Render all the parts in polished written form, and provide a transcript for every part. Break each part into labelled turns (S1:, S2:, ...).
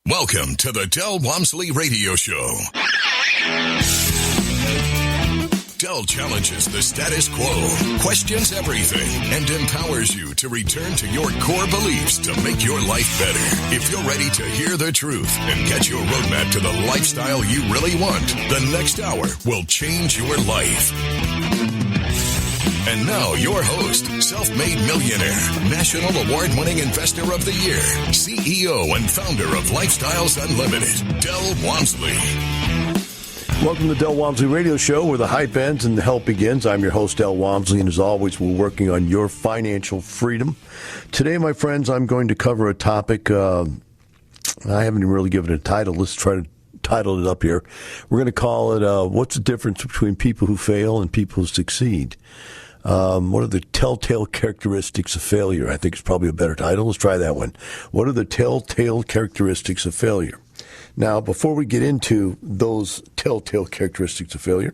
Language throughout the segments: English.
S1: Welcome to the Del Walmsley Radio Show. Del challenges the status quo, questions everything, and empowers you to return to your core beliefs to make your life better. If you're ready to hear the truth and get your roadmap to the lifestyle you really want, the next hour will change your life. And now, your host, self-made millionaire, national award-winning investor of the year, CEO and founder of Lifestyles Unlimited, Del Walmsley.
S2: Welcome to the Del Walmsley Radio Show, where the hype ends and the help begins. I'm your host, Del Walmsley, and as always, we're working on your financial freedom. Today, my friends, I'm going to cover a topic. I haven't even really given it a title. Let's try to title it up here. We're going to call it, what's the difference between people who fail and people who succeed? What are the telltale characteristics of failure? I think it's probably a better title. Let's try that one. What are the telltale characteristics of failure? Now, before we get into those telltale characteristics of failure,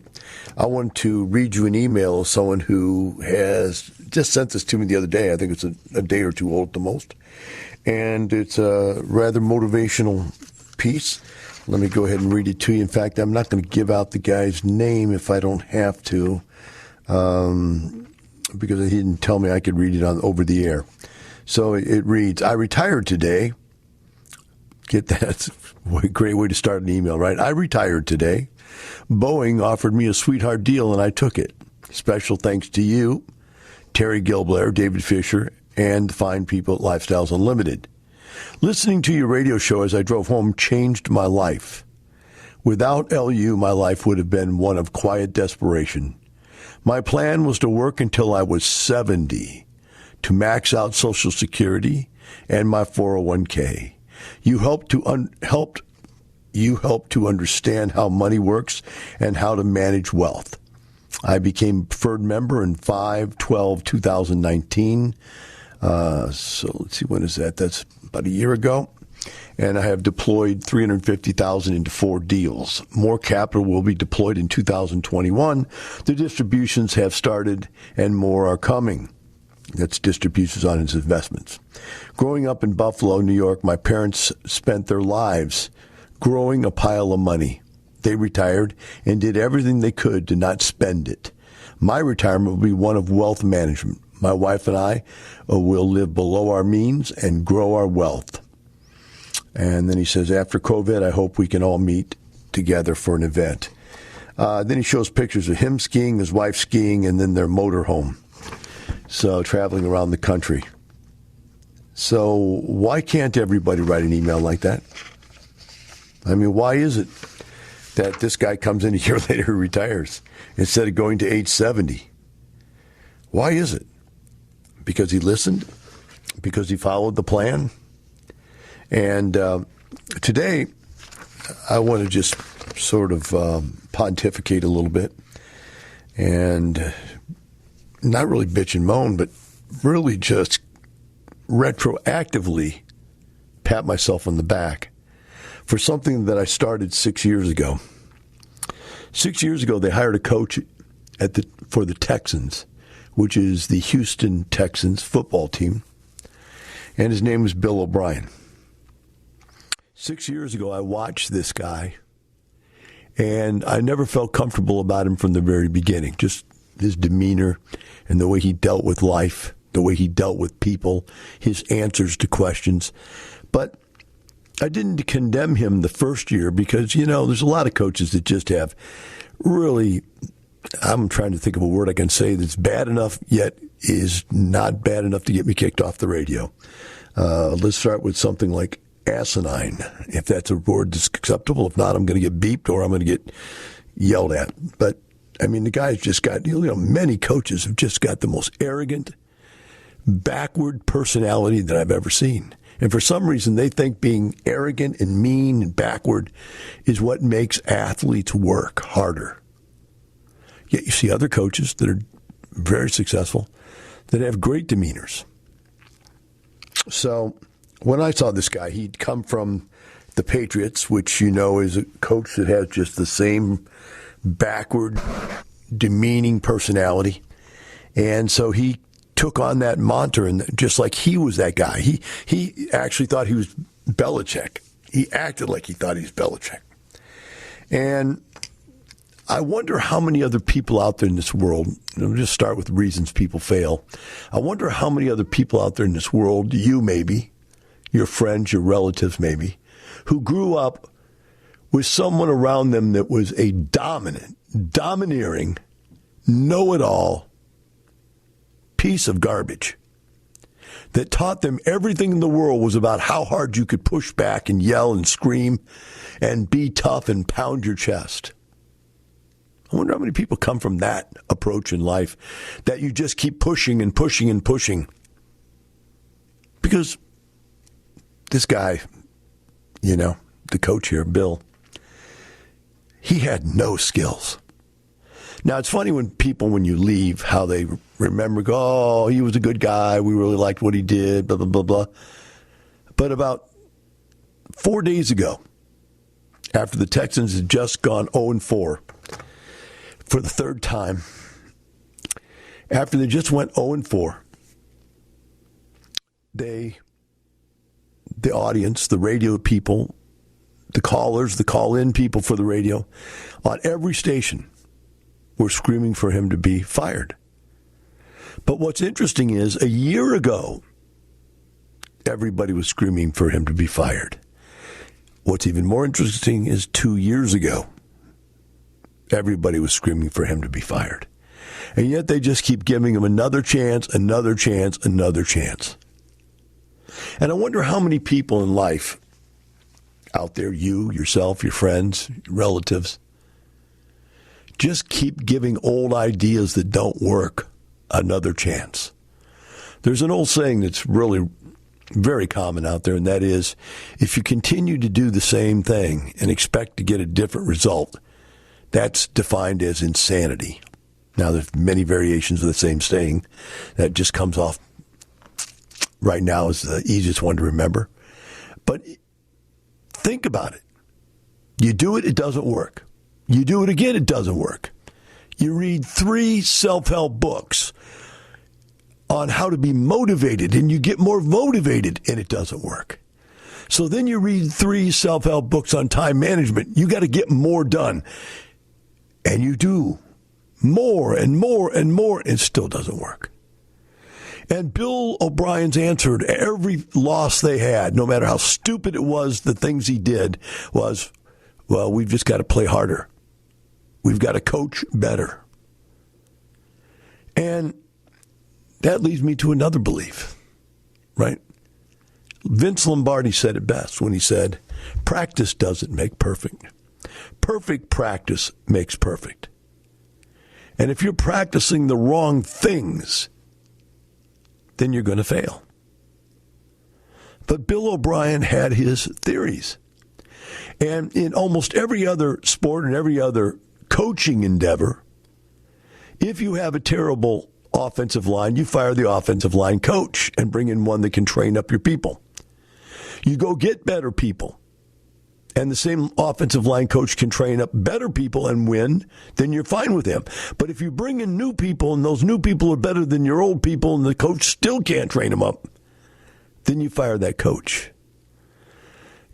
S2: I want to read you an email of someone who has just sent this to me the other day. I think it's a day or two old at the most. And it's a rather motivational piece. Let me go ahead and read it to you. In fact, I'm not going to give out the guy's name if I don't have to. Because he didn't tell me I could read it over the air. So it reads, I retired today. Get that? It's a great way to start an email, right? I retired today. Boeing offered me a sweetheart deal, and I took it. Special thanks to you, Terry Gilblair, David Fisher, and the fine people at Lifestyles Unlimited. Listening to your radio show as I drove home changed my life. Without LU, my life would have been one of quiet desperation. My plan was to work until I was 70 to max out Social Security and my 401k. You helped to understand how money works and how to manage wealth. I became a preferred member in 5/12/2019. So let's see, when is that? That's about a year ago. And I have deployed $350,000 into 4 deals. More capital will be deployed in 2021. The distributions have started, and more are coming. That's distributions on his investments. Growing up in Buffalo, New York, my parents spent their lives growing a pile of money. They retired and did everything they could to not spend it. My retirement will be one of wealth management. My wife and I will live below our means and grow our wealth. And then he says, after COVID, I hope we can all meet together for an event. Then he shows pictures of him skiing, his wife skiing, and then their motorhome. So traveling around the country. So why can't everybody write an email like that? I mean, why is it that this guy comes in a year later and retires instead of going to age 70? Why is it? Because he listened? Because he followed the plan? And today, I want to just sort of pontificate a little bit and not really bitch and moan, but really just retroactively pat myself on the back for something that I started 6 years ago. 6 years ago, they hired a coach for the Texans, which is the Houston Texans football team, and his name was Bill O'Brien. 6 years ago, I watched this guy, and I never felt comfortable about him from the very beginning. Just his demeanor and the way he dealt with life, the way he dealt with people, his answers to questions. But I didn't condemn him the first year because, you know, there's a lot of coaches that just have really, I'm trying to think of a word I can say that's bad enough, yet is not bad enough to get me kicked off the radio. Let's start with something like asinine, if that's a word that's acceptable. If not, I'm going to get beeped or I'm going to get yelled at. But, I mean, the guy's just got, you know, many coaches have just got the most arrogant, backward personality that I've ever seen. And for some reason, they think being arrogant and mean and backward is what makes athletes work harder. Yet you see other coaches that are very successful that have great demeanors. So when I saw this guy, he'd come from the Patriots, which, you know, is a coach that has just the same backward, demeaning personality. And so he took on that mantra, and just like he was that guy. He actually thought he was Belichick. He acted like he thought he was Belichick. And I wonder how many other people out there in this world, I'll just start with reasons people fail. I wonder how many other people out there in this world, you maybe, your friends, your relatives maybe, who grew up with someone around them that was a domineering, know-it-all piece of garbage that taught them everything in the world was about how hard you could push back and yell and scream and be tough and pound your chest. I wonder how many people come from that approach in life, that you just keep pushing and pushing and pushing. Because this guy, the coach here, Bill, he had no skills. Now, it's funny when you leave, how they remember, oh, he was a good guy, we really liked what he did, blah, blah, blah, blah. But about 4 days ago, after the Texans had just gone 0-4 for the third time, after they just went 0-4, the audience, the radio people, the callers, the call-in people for the radio, on every station were screaming for him to be fired. But what's interesting is, a year ago, everybody was screaming for him to be fired. What's even more interesting is 2 years ago, everybody was screaming for him to be fired. And yet they just keep giving him another chance, another chance, another chance. And I wonder how many people in life out there, you, yourself, your friends, your relatives, just keep giving old ideas that don't work another chance. There's an old saying that's really very common out there, and that is, if you continue to do the same thing and expect to get a different result, that's defined as insanity. Now, there's many variations of the same saying that just comes off right now as the easiest one to remember. But think about it. You do it, it doesn't work. You do it again, it doesn't work. You read 3 self-help books on how to be motivated, and you get more motivated, and it doesn't work. So then you read 3 self-help books on time management. You got to get more done. And you do more and more and more, and it still doesn't work. And Bill O'Brien's answer to every loss they had, no matter how stupid it was, the things he did, was, well, we've just got to play harder. We've got to coach better. And that leads me to another belief, right? Vince Lombardi said it best when he said, practice doesn't make perfect. Perfect practice makes perfect. And if you're practicing the wrong things, then you're going to fail. But Bill O'Brien had his theories. And in almost every other sport and every other coaching endeavor, if you have a terrible offensive line, you fire the offensive line coach and bring in one that can train up your people. You go get better people, and the same offensive line coach can train up better people and win, then you're fine with him. But if you bring in new people and those new people are better than your old people and the coach still can't train them up, then you fire that coach.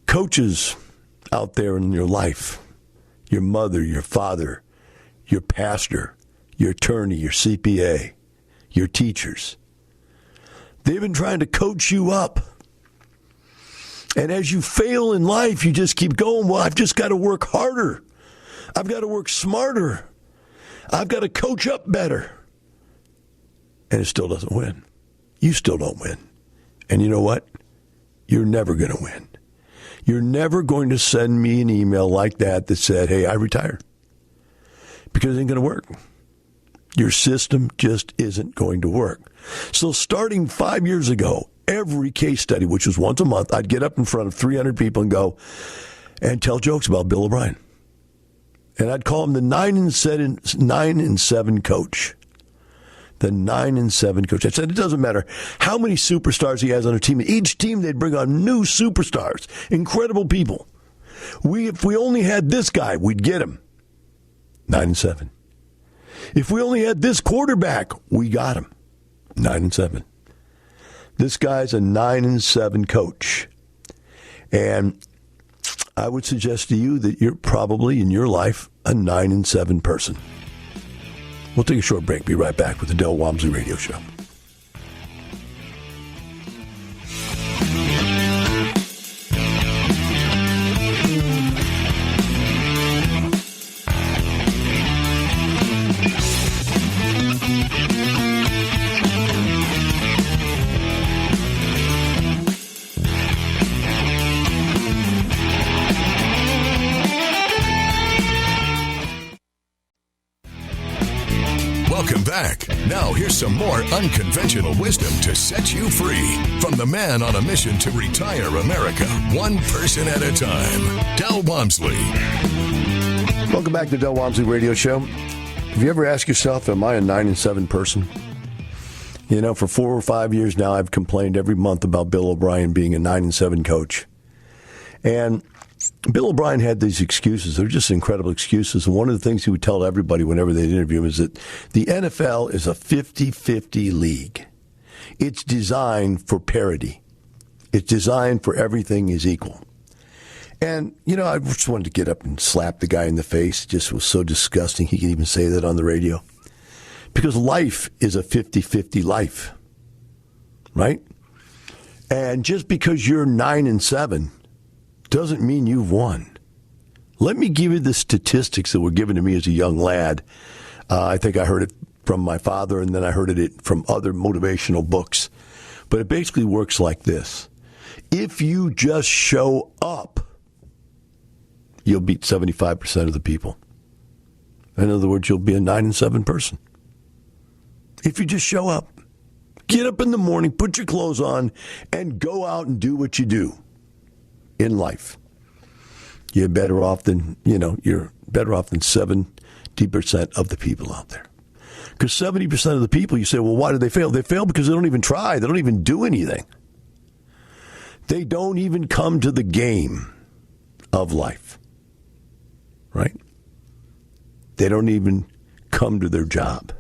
S2: Coaches out there in your life, your mother, your father, your pastor, your attorney, your CPA, your teachers, they've been trying to coach you up. And as you fail in life, you just keep going, well, I've just got to work harder. I've got to work smarter. I've got to coach up better. And it still doesn't win. You still don't win. And you know what? You're never going to win. You're never going to send me an email like that said, hey, I retired. Because it ain't going to work. Your system just isn't going to work. So starting 5 years ago, every case study, which was once a month, I'd get up in front of 300 people and go and tell jokes about Bill O'Brien. And I'd call him the 9-7 coach. The 9-7 coach. I said, it doesn't matter how many superstars he has on a team. Each team, they'd bring on new superstars, incredible people. If we only had this guy, we'd get him. 9-7. If we only had this quarterback, we got him. 9-7. This guy's a 9-7 coach. And I would suggest to you that you're probably in your life a 9 and 7 person. We'll take a short break. Be right back with the Del Walmsley Radio Show.
S1: Welcome back. Now here's some more unconventional wisdom to set you free from the man on a mission to retire America, one person at a time, Del Walmsley.
S2: Welcome back to the Del Walmsley Radio Show. Have you ever asked yourself, am I a 9 and 7 person? You know, for 4 or 5 years now, I've complained every month about Bill O'Brien being a 9 and 7 coach. And Bill O'Brien had these excuses. They're just incredible excuses. And one of the things he would tell everybody whenever they'd interview him is that the NFL is a 50-50 league. It's designed for parity. It's designed for everything is equal. And, you know, I just wanted to get up and slap the guy in the face. It just was so disgusting he could even say that on the radio. Because life is a 50-50 life, right? And just because you're 9 and 7 doesn't mean you've won. Let me give you the statistics that were given to me as a young lad. I think I heard it from my father, and then I heard it from other motivational books. But it basically works like this. If you just show up, you'll beat 75% of the people. In other words, you'll be a 9 and 7 person. If you just show up, get up in the morning, put your clothes on, and go out and do what you do in life. You're better off than 70% of the people out there. Because 70% of the people, you say, well, why did they fail? They fail because they don't even try. They don't even do anything. They don't even come to the game of life. Right? They don't even come to their job.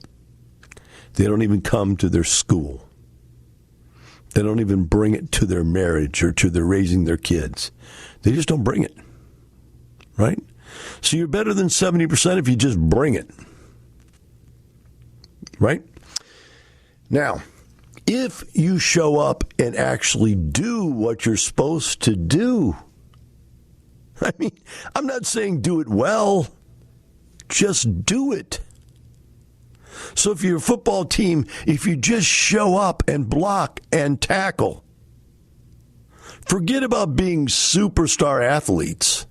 S2: They don't even come to their school. They don't even bring it to their marriage or to their raising their kids. They just don't bring it. Right? So you're better than 70% if you just bring it. Right? Now, if you show up and actually do what you're supposed to do, I mean, I'm not saying do it well, just do it. So if you're a football team, if you just show up and block and tackle, forget about being superstar athletes.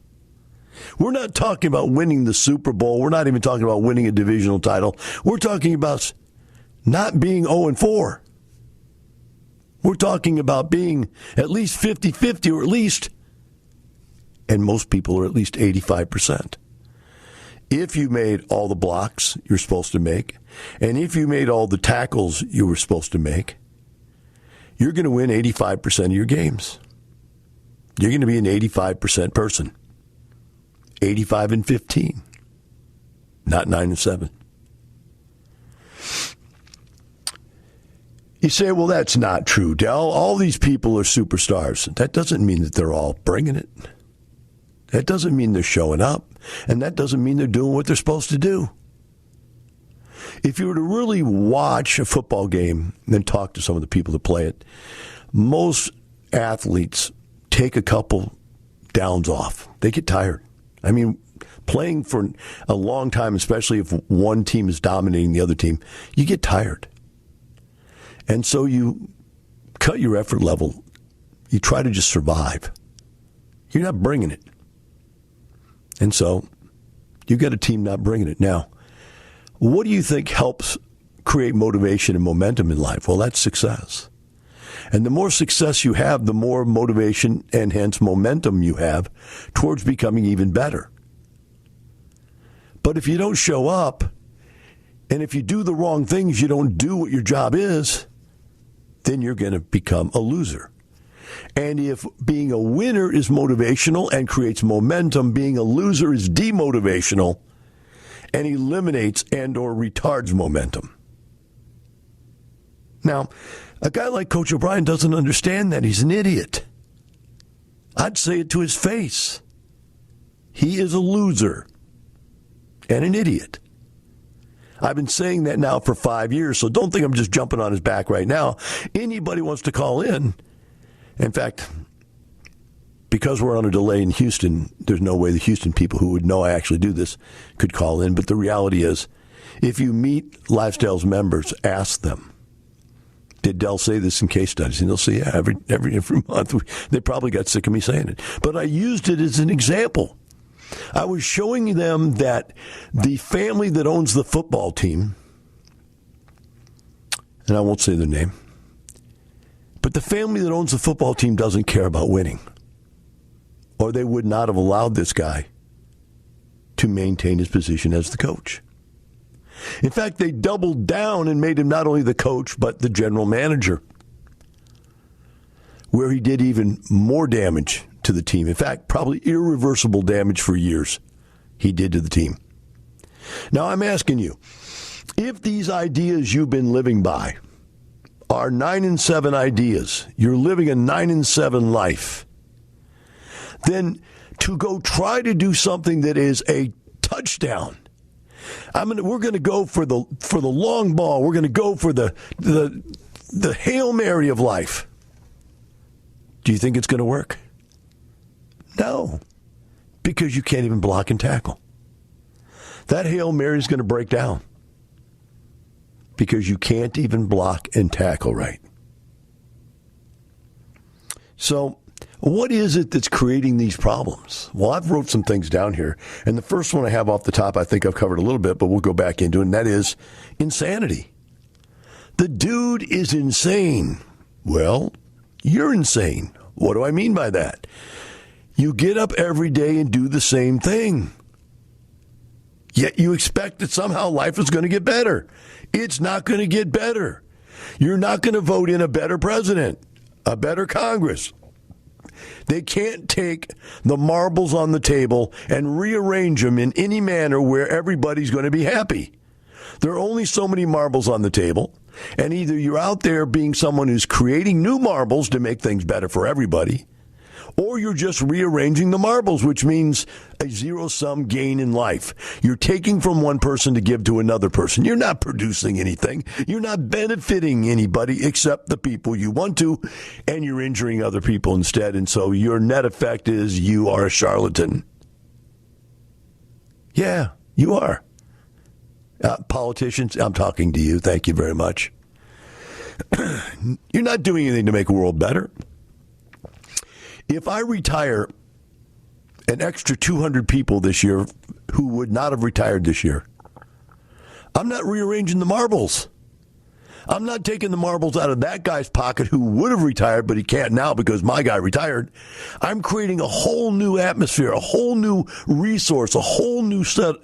S2: We're not talking about winning the Super Bowl. We're not even talking about winning a divisional title. We're talking about not being 0-4. We're talking about being at least 50-50 or at least, and most people are at least 85%. If you made all the blocks you're supposed to make, and if you made all the tackles you were supposed to make, you're going to win 85% of your games. You're going to be an 85% person. 85 and 15, not 9 and 7. You say, well, that's not true, Del. All these people are superstars. That doesn't mean that they're all bringing it. That doesn't mean they're showing up. And that doesn't mean they're doing what they're supposed to do. If you were to really watch a football game and then talk to some of the people that play it, most athletes take a couple downs off. They get tired. I mean, playing for a long time, especially if one team is dominating the other team, you get tired. And so you cut your effort level. You try to just survive. You're not bringing it. And so you got a team not bringing it. Now, what do you think helps create motivation and momentum in life? Well, that's success. And the more success you have, the more motivation and hence momentum you have towards becoming even better. But if you don't show up, and if you do the wrong things, you don't do what your job is, then you're going to become a loser. And if being a winner is motivational and creates momentum, being a loser is demotivational and eliminates and or retards momentum. Now, a guy like Coach O'Brien doesn't understand that. He's an idiot. I'd say it to his face. he is a loser and an idiot. I've been saying that now for 5 years, so don't think I'm just jumping on his back right now. Anybody wants to call in. In fact, because we're on a delay in Houston, there's no way the Houston people who would know I actually do this could call in. But the reality is, if you meet Lifestyles members, ask them, did Del say this in case studies? And they'll say, yeah, every month. They probably got sick of me saying it. But I used it as an example. I was showing them that the family that owns the football team, and I won't say their name, but the family that owns the football team doesn't care about winning. Or they would not have allowed this guy to maintain his position as the coach. In fact, they doubled down and made him not only the coach, but the general manager, where he did even more damage to the team. In fact, probably irreversible damage for years he did to the team. Now, I'm asking you, if these ideas you've been living by are 9 and 7 ideas, you're living a 9 and 7 life, then to go try to do something that is a touchdown, we're going to go for the long ball. We're going to go for the Hail Mary of life. Do you think it's going to work? No, because you can't even block and tackle. That Hail Mary is going to break down because you can't even block and tackle right. So what is it that's creating these problems? Well, I've wrote some things down here, and the first one I have off the top I think I've covered a little bit, but we'll go back into it, and that is insanity. The dude is insane. Well, you're insane. What do I mean by that? You get up every day and do the same thing. Yet you expect that somehow life is going to get better. It's not going to get better. You're not going to vote in a better president, a better Congress. They can't take the marbles on the table and rearrange them in any manner where everybody's going to be happy. There are only so many marbles on the table, and either you're out there being someone who's creating new marbles to make things better for everybody, or you're just rearranging the marbles, which means a zero-sum gain in life. You're taking from one person to give to another person. You're not producing anything. You're not benefiting anybody except the people you want to, and you're injuring other people instead. And so your net effect is you are a charlatan. Yeah, you are. Politicians, I'm talking to you. Thank you very much. You're not doing anything to make the world better. If I retire an extra 200 people this year who would not have retired this year, I'm not rearranging the marbles. I'm not taking the marbles out of that guy's pocket who would have retired, but he can't now because my guy retired. I'm creating a whole new atmosphere, a whole new resource, a whole new set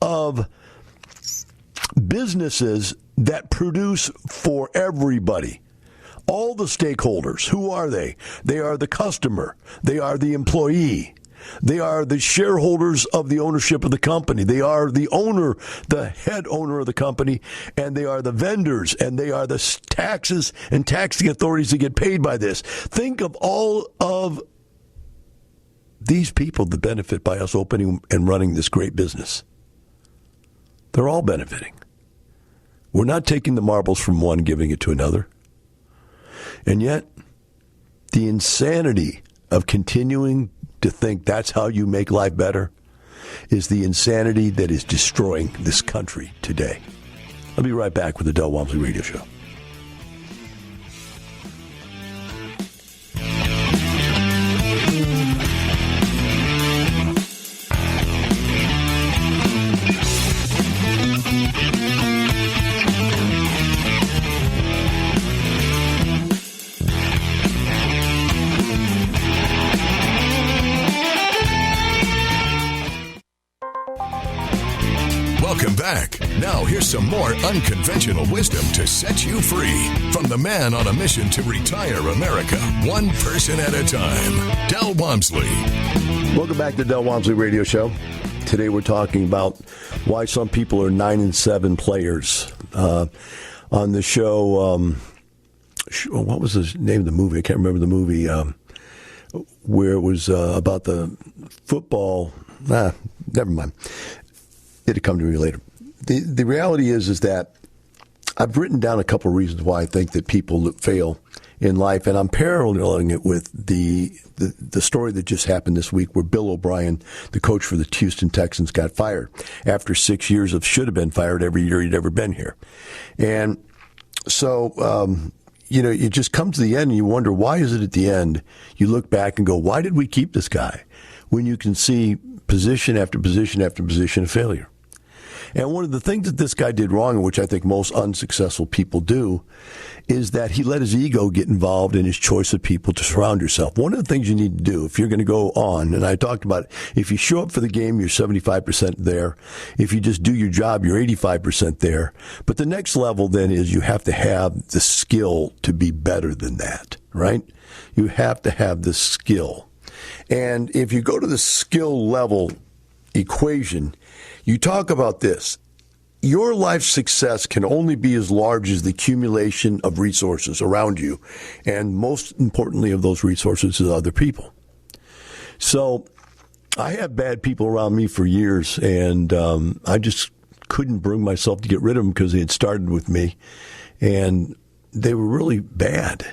S2: of businesses that produce for everybody. All the stakeholders, who are they? They are the customer. They are the employee. They are the shareholders of the ownership of the company. They are the owner, the head owner of the company, and they are the vendors, and they are the taxes and taxing authorities that get paid by this. Think of all of these people that benefit by us opening and running this great business. They're all benefiting. We're not taking the marbles from one and giving it to another. And yet, the insanity of continuing to think that's how you make life better is the insanity that is destroying this country today. I'll be right back with the Del Walmsley Radio Show.
S1: Welcome back. Now here's some more unconventional wisdom to set you free from the man on a mission to retire America, one person at a time, Del Walmsley.
S2: Welcome back to the Del Walmsley Radio Show. Today we're talking about why some people are 9 and 7 players. On the show, what was the name of the movie? I can't remember the movie, where it was about the football Never mind. It'll come to me later. The reality is that I've written down a couple of reasons why I think that people fail in life, and I'm paralleling it with the story that just happened this week where Bill O'Brien, the coach for the Houston Texans, got fired after 6 years of should have been fired every year he'd ever been here. And so, it just comes to the end and you wonder, why is it at the end? You look back and go, why did we keep this guy? When you can see position after position after position of failure. And one of the things that this guy did wrong, and which I think most unsuccessful people do, is that he let his ego get involved in his choice of people to surround yourself. One of the things you need to do if you're going to go on, and I talked about it, if you show up for the game, you're 75% there. If you just do your job, you're 85% there. But the next level then is you have to have the skill to be better than that, right? You have to have the skill. And if you go to the skill level equation, you talk about this. Your life success can only be as large as the accumulation of resources around you. And most importantly of those resources is other people. So I had bad people around me for years, and I just couldn't bring myself to get rid of them because they had started with me. And they were really bad.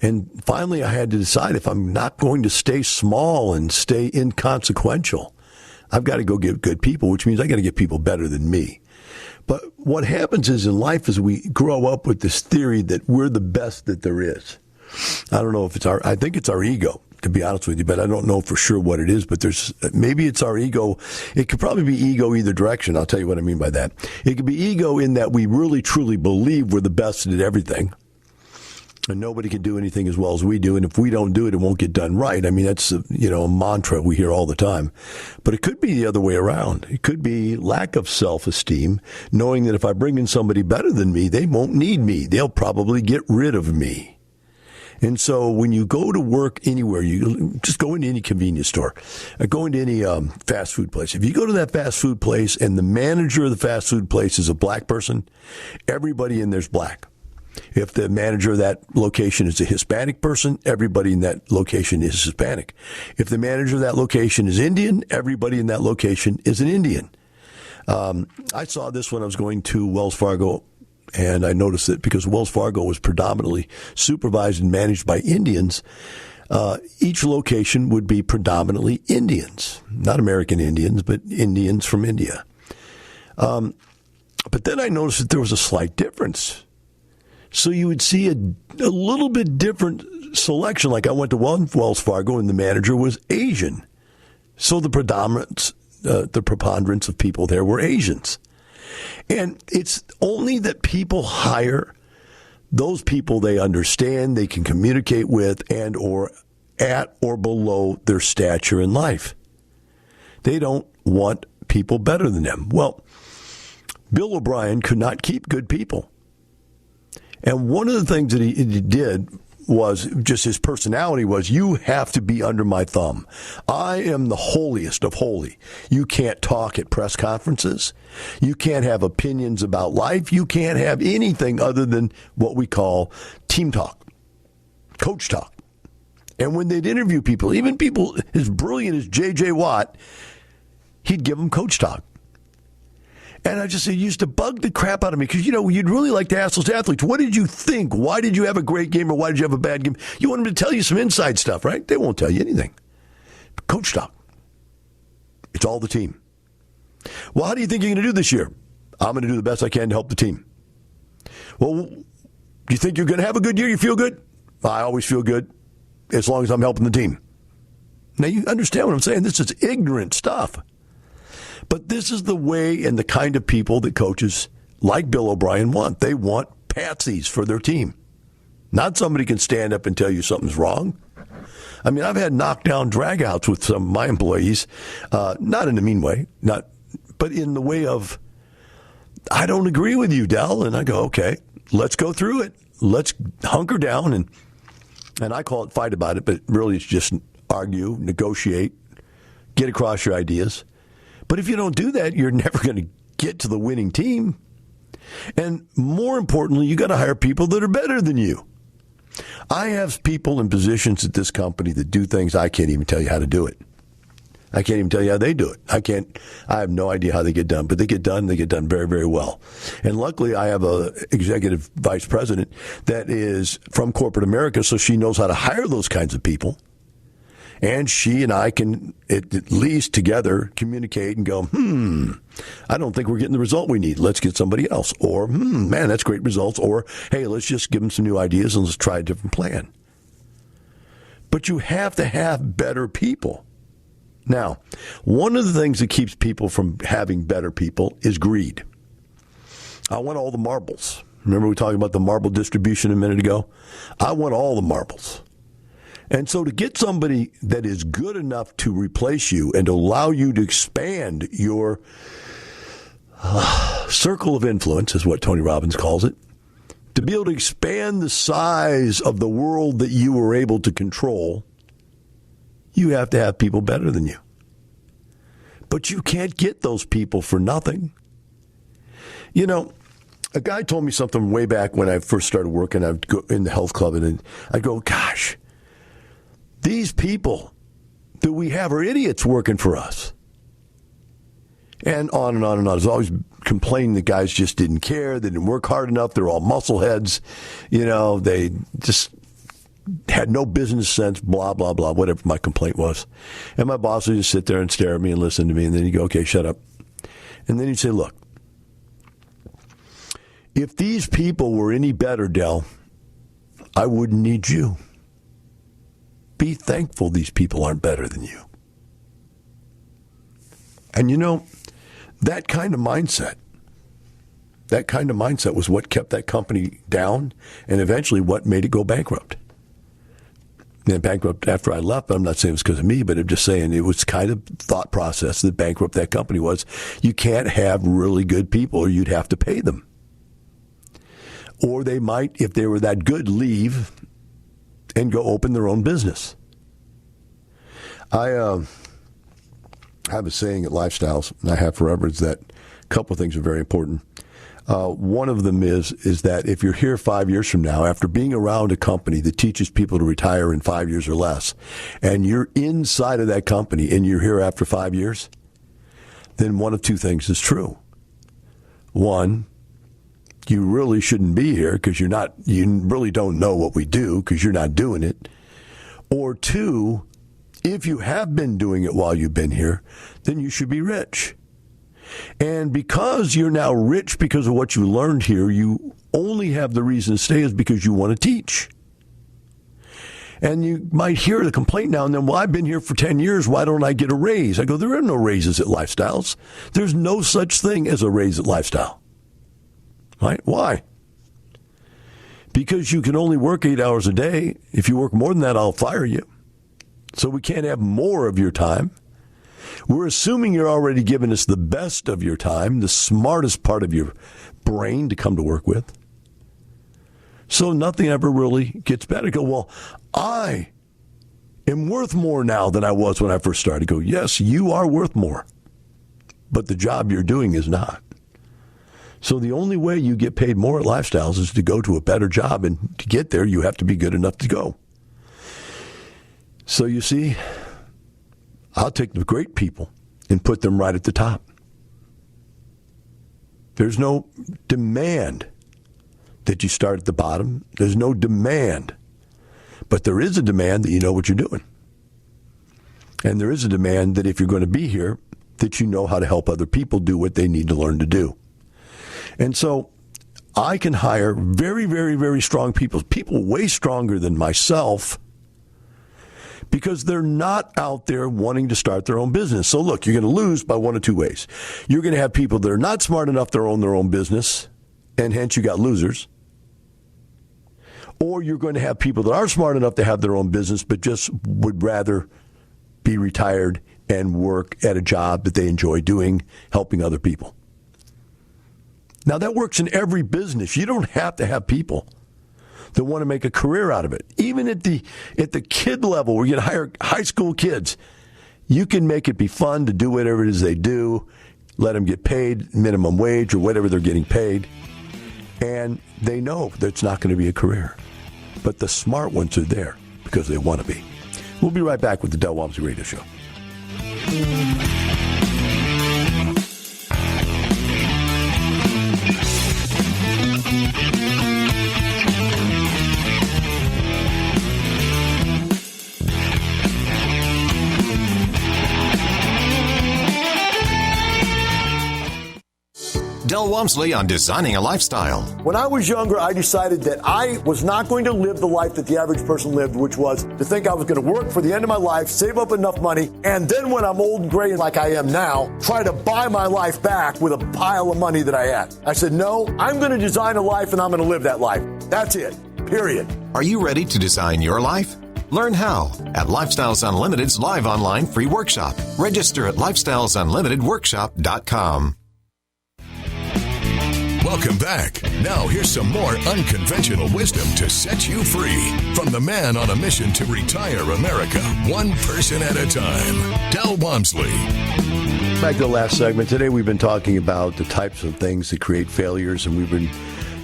S2: And finally I had to decide if I'm not going to stay small and stay inconsequential, I've got to go get good people, which means I got to get people better than me. But what happens is in life is we grow up with this theory that we're the best that there is. I don't know if I think it's our ego, to be honest with you, but I don't know for sure what it is. But maybe it's our ego. It could probably be ego either direction. I'll tell you what I mean by that. It could be ego in that we really truly believe we're the best at everything. And nobody can do anything as well as we do. And if we don't do it, it won't get done right. I mean, that's, a mantra we hear all the time. But it could be the other way around. It could be lack of self-esteem, knowing that if I bring in somebody better than me, they won't need me. They'll probably get rid of me. And so when you go to work anywhere, you just go into any convenience store, go into any fast food place. If you go to that fast food place and the manager of the fast food place is a black person, everybody in there's black. If the manager of that location is a Hispanic person, everybody in that location is Hispanic. If the manager of that location is Indian, everybody in that location is an Indian. I saw this when I was going to Wells Fargo, and I noticed that because Wells Fargo was predominantly supervised and managed by Indians, each location would be predominantly Indians, not American Indians, but Indians from India. But then I noticed that there was a slight difference. So you would see a little bit different selection. Like I went to one Wells Fargo and the manager was Asian. So the preponderance of people there were Asians. And it's only that people hire those people they understand, they can communicate with, and or at or below their stature in life. They don't want people better than them. Well, Bill O'Brien could not keep good people. And one of the things that he did was just his personality was, you have to be under my thumb. I am the holiest of holy. You can't talk at press conferences. You can't have opinions about life. You can't have anything other than what we call team talk, coach talk. And when they'd interview people, even people as brilliant as J.J. Watt, he'd give them coach talk. And I just, it used to bug the crap out of me because, you'd really like to ask those athletes, what did you think? Why did you have a great game or why did you have a bad game? You want them to tell you some inside stuff, right? They won't tell you anything. Coach talk. It's all the team. Well, how do you think you're going to do this year? I'm going to do the best I can to help the team. Well, do you think you're going to have a good year? You feel good? I always feel good as long as I'm helping the team. Now, you understand what I'm saying? This is ignorant stuff. But this is the way and the kind of people that coaches like Bill O'Brien want. They want patsies for their team. Not somebody can stand up and tell you something's wrong. I mean, I've had knockdown dragouts with some of my employees, not in a mean way, but in the way of, I don't agree with you, Del. And I go, okay, let's go through it. Let's hunker down. And I call it fight about it, but really it's just argue, negotiate, get across your ideas. But if you don't do that, you're never going to get to the winning team. And more importantly, you got to hire people that are better than you. I have people in positions at this company that do things I can't even tell you how to do it. I can't even tell you how they do it. I have no idea how they get done, but they get done very, very well. And luckily I have a executive vice president that is from corporate America, so she knows how to hire those kinds of people. And she and I can at least together communicate and go, I don't think we're getting the result we need. Let's get somebody else. Or, man, that's great results. Or, hey, let's just give them some new ideas and let's try a different plan. But you have to have better people. Now, one of the things that keeps people from having better people is greed. I want all the marbles. Remember we talked about the marble distribution a minute ago? I want all the marbles. And so to get somebody that is good enough to replace you and to allow you to expand your circle of influence, is what Tony Robbins calls it, to be able to expand the size of the world that you were able to control, you have to have people better than you. But you can't get those people for nothing. You know, a guy told me something way back when I first started working. I'd go in the health club and I'd go, gosh, these people that we have are idiots working for us. And on and on and on. I was always complaining that guys just didn't care. They didn't work hard enough. They're all muscle heads. You know, they just had no business sense, blah, blah, blah, whatever my complaint was. And my boss would just sit there and stare at me and listen to me. And then he'd go, okay, shut up. And then he'd say, look, if these people were any better, Del, I wouldn't need you. Be thankful these people aren't better than you. And you know, that kind of mindset was what kept that company down and eventually what made it go bankrupt. And bankrupt after I left, but I'm not saying it was because of me, but I'm just saying it was kind of thought process that bankrupt that company was. You can't have really good people or you'd have to pay them. Or they might, if they were that good, leave and go open their own business. I have a saying at Lifestyles, and I have forever, is that a couple of things are very important. One of them is that if you're here 5 years from now, after being around a company that teaches people to retire in 5 years or less, and you're inside of that company and you're here after 5 years, then one of two things is true. One, you really shouldn't be here because you really don't know what we do because you're not doing it. Or two, if you have been doing it while you've been here, then you should be rich. And because you're now rich because of what you learned here, you only have the reason to stay is because you want to teach. And you might hear the complaint now and then, well, I've been here for 10 years. Why don't I get a raise? I go, there are no raises at Lifestyles. There's no such thing as a raise at Lifestyle. Right? Why? Because you can only work 8 hours a day. If you work more than that, I'll fire you. So we can't have more of your time. We're assuming you're already giving us the best of your time, the smartest part of your brain to come to work with. So nothing ever really gets better. Go, well, I am worth more now than I was when I first started. Go, yes, you are worth more, but the job you're doing is not. So the only way you get paid more at Lifestyles is to go to a better job, and to get there, you have to be good enough to go. So you see, I'll take the great people and put them right at the top. There's no demand that you start at the bottom. There's no demand. But there is a demand that you know what you're doing. And there is a demand that if you're going to be here, that you know how to help other people do what they need to learn to do. And so I can hire very, very, very strong people way stronger than myself, because they're not out there wanting to start their own business. So look, you're going to lose by one of two ways. You're going to have people that are not smart enough to own their own business, and hence you got losers. Or you're going to have people that are smart enough to have their own business, but just would rather be retired and work at a job that they enjoy doing, helping other people. Now that works in every business. You don't have to have people that want to make a career out of it. Even at the kid level, where you hire high school kids, you can make it be fun to do whatever it is they do, let them get paid minimum wage or whatever they're getting paid, and they know that it's not going to be a career. But the smart ones are there because they want to be. We'll be right back with the Del Walmsley Radio Show.
S3: Del Walmsley on designing a lifestyle.
S4: When I was younger, I decided that I was not going to live the life that the average person lived, which was to think I was going to work for the end of my life, save up enough money, and then when I'm old and gray like I am now, try to buy my life back with a pile of money that I had. I said, no, I'm going to design a life and I'm going to live that life. That's it. Period.
S3: Are you ready to design your life? Learn how at Lifestyles Unlimited's live online free workshop. Register at lifestylesunlimitedworkshop.com.
S1: Welcome back. Now here's some more unconventional wisdom to set you free from the man on a mission to retire America, one person at a time, Del Walmsley.
S2: Back to the last segment. Today we've been talking about the types of things that create failures, and we've been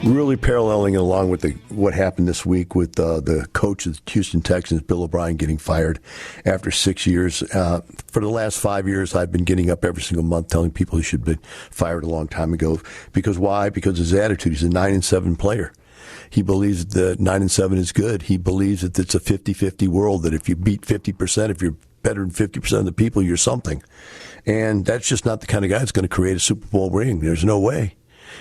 S2: really paralleling along with what happened this week with the coach of the Houston Texans, Bill O'Brien, getting fired after 6 years. For the last 5 years, I've been getting up every single month telling people he should have been fired a long time ago. Because why? Because his attitude. He's a 9-7 player. He believes that 9-7 is good. He believes that it's a 50-50 world, that if you beat 50%, if you're better than 50% of the people, you're something. And that's just not the kind of guy that's going to create a Super Bowl ring. There's no way.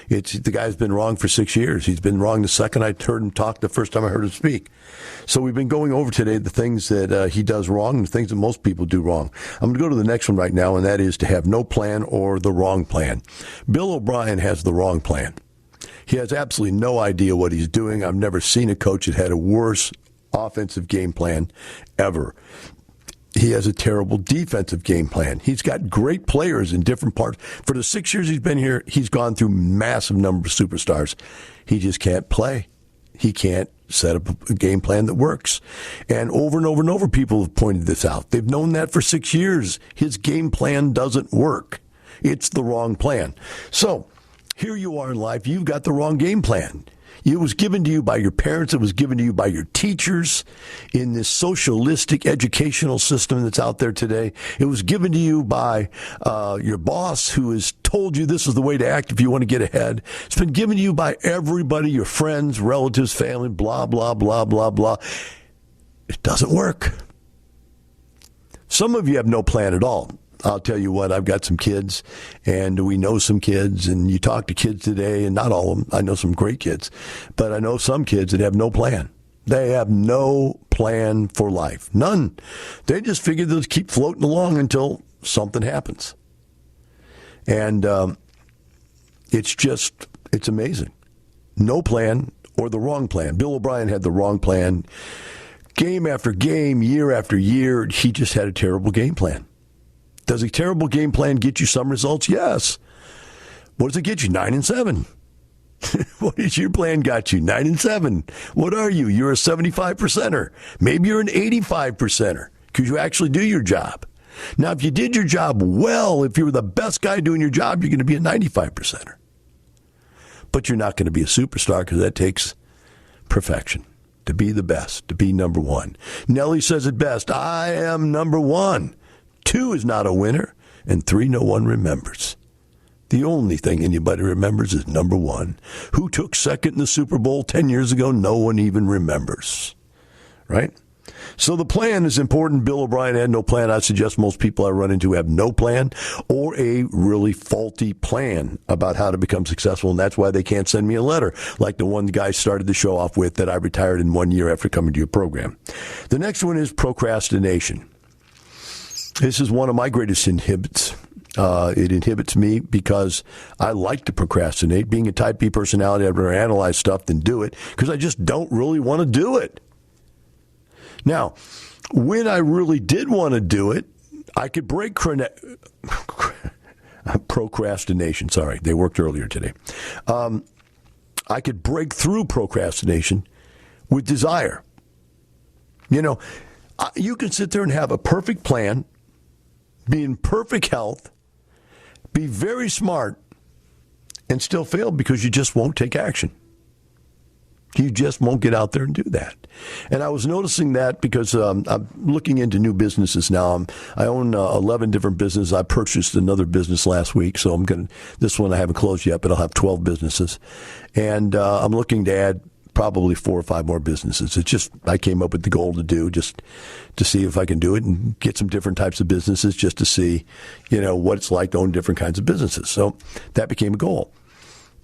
S2: The guy's been wrong for 6 years. He's been wrong the second I heard him talk, the first time I heard him speak. So we've been going over today the things that he does wrong and the things that most people do wrong. I'm going to go to the next one right now, and that is to have no plan or the wrong plan. Bill O'Brien has the wrong plan. He has absolutely no idea what he's doing. I've never seen a coach that had a worse offensive game plan ever. He has a terrible defensive game plan. He's got great players in different parts. For the 6 years he's been here, he's gone through massive number of superstars. He just can't play. He can't set up a game plan that works. And over, people have pointed this out. They've known that for 6 years. His game plan doesn't work. It's the wrong plan. So here you are in life. You've got the wrong game plan. It was given to you by your parents. It was given to you by your teachers in this socialistic educational system that's out there today. It was given to you by your boss, who has told you this is the way to act if you want to get ahead. It's been given to you by everybody, your friends, relatives, family, blah, blah, blah, blah, blah. It doesn't work. Some of you have no plan at all. I'll tell you what, I've got some kids, and we know some kids, and you talk to kids today, and not all of them. I know some great kids, but I know some kids that have no plan. They have no plan for life. None. They just figure they'll keep floating along until something happens. And it's amazing. No plan or the wrong plan. Bill O'Brien had the wrong plan. Game after game, year after year, he just had a terrible game plan. Does a terrible game plan get you some results? Yes. What does it get you? 9-7. What has your plan got you? 9-7. What are you? You're a 75%er. Maybe you're an 85%er because you actually do your job. Now, if you did your job well, if you were the best guy doing your job, you're going to be a 95%er. But you're not going to be a superstar because that takes perfection. To be the best, to be number one. Nelly says it best, I am number one. 2 is not a winner, and 3 no one remembers. The only thing anybody remembers is number 1. Who took second in the Super Bowl 10 years ago? No one even remembers. Right? So the plan is important. Bill O'Brien had no plan. I suggest most people I run into have no plan or a really faulty plan about how to become successful, and that's why they can't send me a letter like the one guy started the show off with that I retired in 1 year after coming to your program. The next one is procrastination. This is one of my greatest inhibits. It inhibits me because I like to procrastinate. Being a type B personality, I'd rather analyze stuff than do it because I just don't really want to do it. Now, when I really did want to do it, I could break procrastination. Sorry, they worked earlier today. I could break through procrastination with desire. You know, you can sit there and have a perfect plan, be in perfect health, be very smart, and still fail because you just won't take action. You just won't get out there and do that. And I was noticing that because I'm looking into new businesses now. I own 11 different businesses. I purchased another business last week, so this one I haven't closed yet, but I'll have 12 businesses. And I'm looking to add probably 4 or 5 more businesses. I came up with the goal to do just to see if I can do it and get some different types of businesses just to see, what it's like to own different kinds of businesses. So that became a goal.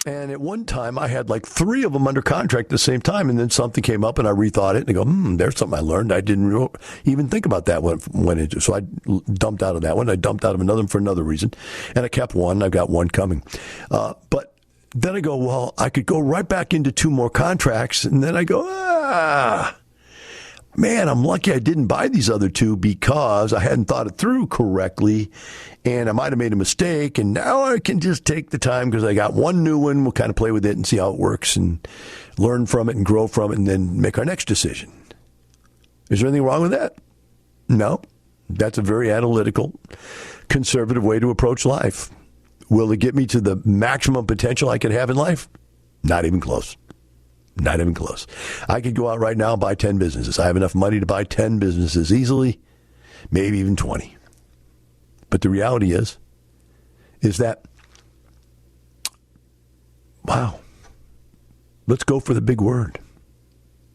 S2: And at one time, I had like 3 of them under contract at the same time, and then something came up, and I rethought it, and I go, there's something I learned. I didn't even think about that one. So I dumped out of that one. I dumped out of another one for another reason, and I kept one. I've got one coming. But then I go, well, I could go right back into 2 more contracts, and then I go, man, I'm lucky I didn't buy these other 2 because I hadn't thought it through correctly, and I might have made a mistake, and now I can just take the time because I got one new one. We'll kind of play with it and see how it works and learn from it and grow from it and then make our next decision. Is there anything wrong with that? No. That's a very analytical, conservative way to approach life. Will it get me to the maximum potential I could have in life? Not even close. Not even close. I could go out right now and buy 10 businesses. I have enough money to buy 10 businesses easily, maybe even 20. But the reality is that, wow, let's go for the big word.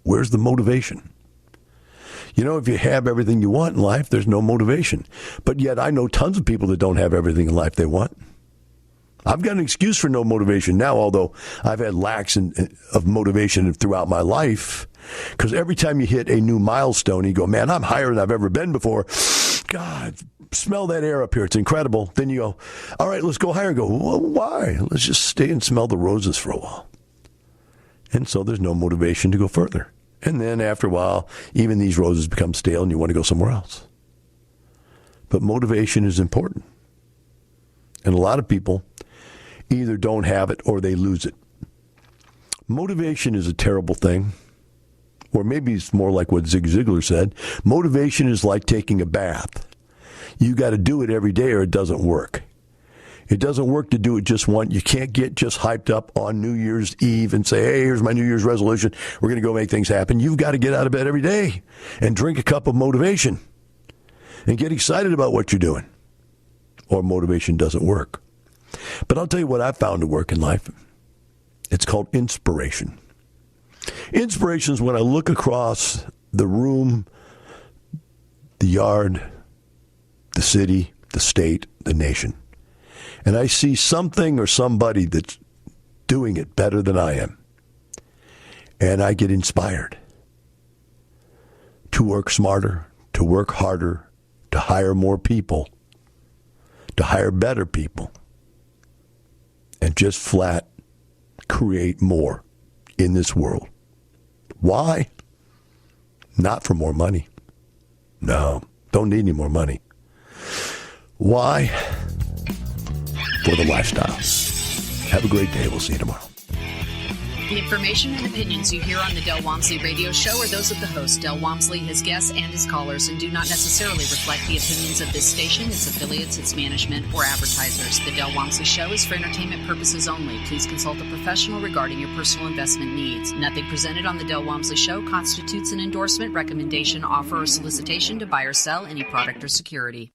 S2: Where's the motivation? If you have everything you want in life, there's no motivation. But yet I know tons of people that don't have everything in life they want. I've got an excuse for no motivation now, although I've had lacks of motivation throughout my life. Because every time you hit a new milestone, you go, man, I'm higher than I've ever been before. God, smell that air up here. It's incredible. Then you go, all right, let's go higher and go, well, why? Let's just stay and smell the roses for a while. And so there's no motivation to go further. And then after a while, even these roses become stale and you want to go somewhere else. But motivation is important. And a lot of people either don't have it or they lose it. Motivation is a terrible thing. Or maybe it's more like what Zig Ziglar said. Motivation is like taking a bath. You got to do it every day or it doesn't work. It doesn't work to do it just once. You can't get just hyped up on New Year's Eve and say, hey, here's my New Year's resolution. We're going to go make things happen. You've got to get out of bed every day and drink a cup of motivation and get excited about what you're doing. Or motivation doesn't work. But I'll tell you what I found to work in life. It's called inspiration. Inspiration is when I look across the room, the yard, the city, the state, the nation, and I see something or somebody that's doing it better than I am. And I get inspired to work smarter, to work harder, to hire more people, to hire better people, and just flat create more in this world. Why? Not for more money. No, don't need any more money. Why? For the lifestyle. Have a great day. We'll see you tomorrow.
S5: The information and opinions you hear on the Del Walmsley radio show are those of the host, Del Walmsley, his guests, and his callers, and do not necessarily reflect the opinions of this station, its affiliates, its management, or advertisers. The Del Walmsley show is for entertainment purposes only. Please consult a professional regarding your personal investment needs. Nothing presented on the Del Walmsley show constitutes an endorsement, recommendation, offer, or solicitation to buy or sell any product or security.